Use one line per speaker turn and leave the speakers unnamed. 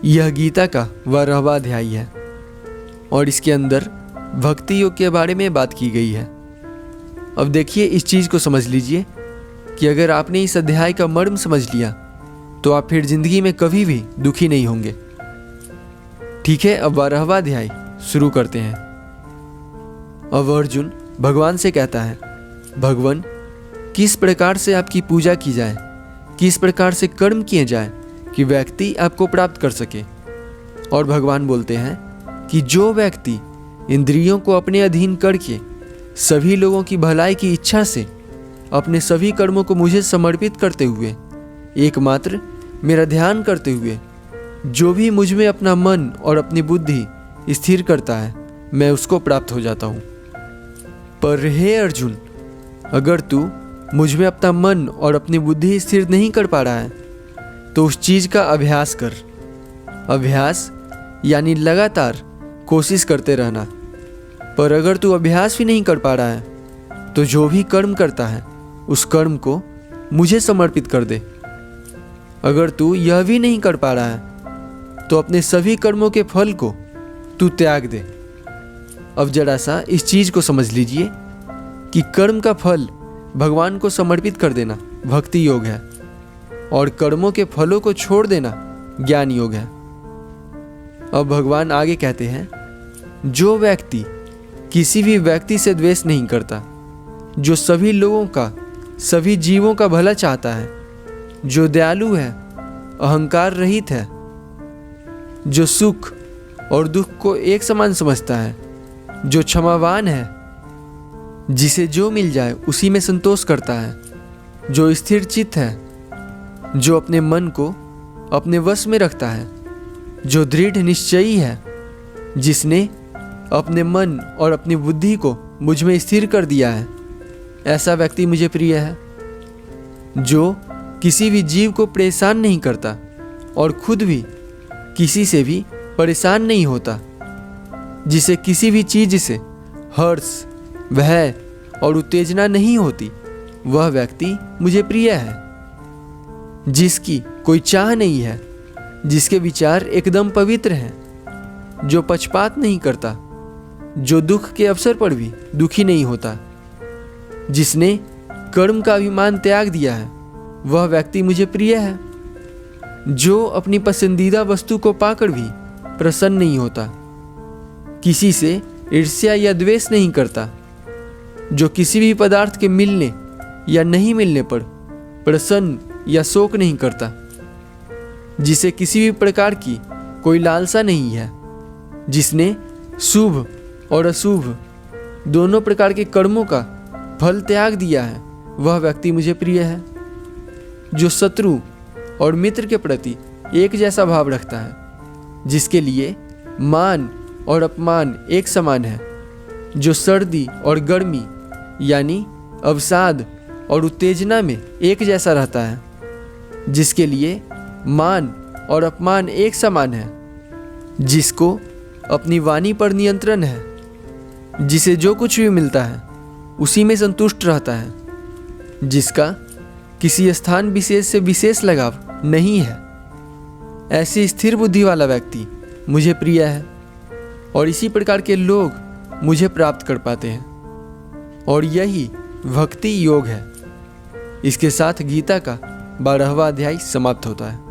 यह गीता का 12वां अध्याय है और इसके अंदर भक्ति योग के बारे में बात की गई है। अब देखिए, इस चीज़ को समझ लीजिए कि अगर आपने इस अध्याय का मर्म समझ लिया तो आप फिर जिंदगी में कभी भी दुखी नहीं होंगे। ठीक है, अब 12वां अध्याय शुरू करते हैं। अब अर्जुन भगवान से कहता है, भगवान, किस प्रकार से आपकी पूजा की जाए, किस प्रकार से कर्म किए जाए कि व्यक्ति आपको प्राप्त कर सके। और भगवान बोलते हैं कि जो व्यक्ति इंद्रियों को अपने अधीन करके सभी लोगों की भलाई की इच्छा से अपने सभी कर्मों को मुझे समर्पित करते हुए एकमात्र मेरा ध्यान करते हुए जो भी मुझ में अपना मन और अपनी बुद्धि स्थिर करता है, मैं उसको प्राप्त हो जाता हूँ। पर हे अर्जुन, अगर तू मुझ में अपना मन और अपनी बुद्धि स्थिर नहीं कर पा रहा है तो उस चीज़ का अभ्यास कर। अभ्यास यानी लगातार कोशिश करते रहना। पर अगर तू अभ्यास भी नहीं कर पा रहा है तो जो भी कर्म करता है उस कर्म को मुझे समर्पित कर दे। अगर तू यह भी नहीं कर पा रहा है तो अपने सभी कर्मों के फल को तू त्याग दे। अब जरा सा इस चीज़ को समझ लीजिए कि कर्म का फल भगवान को समर्पित कर देना भक्ति योग है और कर्मों के फलों को छोड़ देना ज्ञान योग है। अब भगवान आगे कहते हैं, जो व्यक्ति किसी भी व्यक्ति से द्वेष नहीं करता, जो सभी लोगों का, सभी जीवों का भला चाहता है, जो दयालु है, अहंकार रहित है, जो सुख और दुख को एक समान समझता है, जो क्षमावान है, जिसे जो मिल जाए उसी में संतोष करता है, जो स्थिर चित्त है, जो अपने मन को अपने वश में रखता है, जो दृढ़ निश्चयी है, जिसने अपने मन और अपनी बुद्धि को मुझ में स्थिर कर दिया है, ऐसा व्यक्ति मुझे प्रिय है। जो किसी भी जीव को परेशान नहीं करता और खुद भी किसी से भी परेशान नहीं होता, जिसे किसी भी चीज़ से हर्ष, भय और उत्तेजना नहीं होती, वह व्यक्ति मुझे प्रिय है। जिसकी कोई चाह नहीं है, जिसके विचार एकदम पवित्र हैं, जो पक्षपात नहीं करता, जो दुख के अवसर पर भी दुखी नहीं होता, जिसने कर्म का अभिमान त्याग दिया है, वह व्यक्ति मुझे प्रिय है। जो अपनी पसंदीदा वस्तु को पाकर भी प्रसन्न नहीं होता, किसी से ईर्ष्या या द्वेष नहीं करता, जो किसी भी पदार्थ के मिलने या नहीं मिलने पर प्रसन्न या शोक नहीं करता, जिसे किसी भी प्रकार की कोई लालसा नहीं है, जिसने शुभ और अशुभ दोनों प्रकार के कर्मों का फल त्याग दिया है, वह व्यक्ति मुझे प्रिय है। जो शत्रु और मित्र के प्रति एक जैसा भाव रखता है, जिसके लिए मान और अपमान एक समान है, जो सर्दी और गर्मी यानी अवसाद और उत्तेजना में एक जैसा रहता है, जिसके लिए मान और अपमान एक समान है, जिसको अपनी वाणी पर नियंत्रण है, जिसे जो कुछ भी मिलता है उसी में संतुष्ट रहता है, जिसका किसी स्थान विशेष से विशेष लगाव नहीं है, ऐसी स्थिर बुद्धि वाला व्यक्ति मुझे प्रिय है। और इसी प्रकार के लोग मुझे प्राप्त कर पाते हैं और यही भक्ति योग है। इसके साथ गीता का 12वां अध्याय समाप्त होता है।